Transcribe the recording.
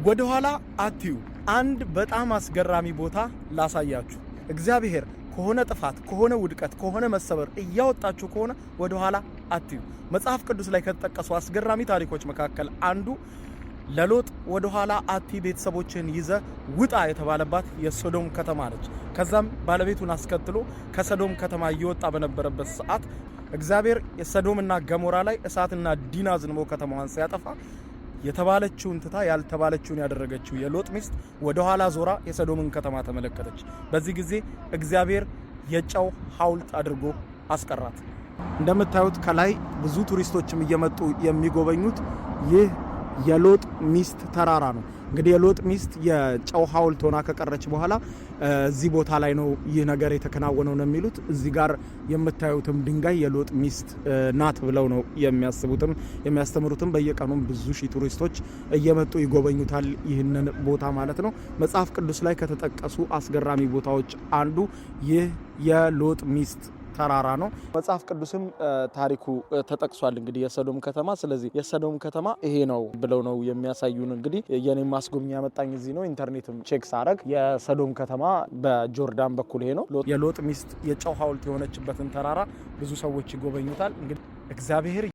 ወደ ኋላ አትዩ። አንድ በጣም አስገራሚ ቦታ ላሳያችሁ። እግዚአብሔር ከሆነ ጥፋት ከሆነ ውድቀት ከሆነ መሰበር እያወጣችሁ ከሆነ ወደ ኋላ አትዩ። መጽሐፍ ቅዱስ ላይ ከተጠቀሱ አስገራሚ ታሪኮች መካከል አንዱ ለሎጥ ወደ ኋላ አቲ ቤተሰቦችን ይዘ ውጣ የተባለባት የሶዶም ከተማ ነች። ከዛም ባለቤቱን አስከትሎ ከሶዶም ከተማ እየወጣ በነበረበት ሰዓት እግዚአብሔር የሶዶምና ገሞራ ላይ እሳትና ዲን አዝንቦ ከተማዋን ሲያጠፋ የተባለችውን ትታ ያልተባለችውን ያደረገችው የሎጥ ሚስት ወደ ኋላ ዞራ የሶዶምን ከተማ ተመለከተች። በዚህ ጊዜ እግዚአብሔር የጨው ሐውልት አድርጎ አስቀራት። እንደምታዩት ከላይ ብዙ ቱሪስቶችም እየመጡ የሚጎበኙት ይህ የሎጥ ሚስት ተራራ ነው። እንግዲህ የሎጥ ሚስት የጨው ሐውልት ሆና ከቀረች በኋላ እዚህ ቦታ ላይ ነው ይህ ነገር የተከናወነው ነው የሚሉት። እዚህ ጋር የምታዩትም ድንጋይ የሎጥ ሚስት ናት ብለው ነው የሚያስቡትም የሚያስተምሩትም። በየቀኑም ብዙ ሺህ ቱሪስቶች እየመጡ ይጎበኙታል ይህንን ቦታ ማለት ነው። መጽሐፍ ቅዱስ ላይ ከተጠቀሱ አስገራሚ ቦታዎች አንዱ ይህ የሎጥ ሚስት ተራራ ነው። መጽሐፍ ቅዱስም ታሪኩ ተጠቅሷል እንግዲህ የሶዶም ከተማ። ስለዚህ የሶዶም ከተማ ይሄ ነው ብለው ነው የሚያሳዩን። እንግዲህ የኔ ማስጎብኛ ያመጣኝ እዚህ ነው። ኢንተርኔትም ቼክ ሳረግ የሶዶም ከተማ በጆርዳን በኩል ይሄ ነው። የሎጥ ሚስት የጨው ሐውልት የሆነችበትን ተራራ ብዙ ሰዎች ይጎበኙታል። እንግዲህ እግዚአብሔር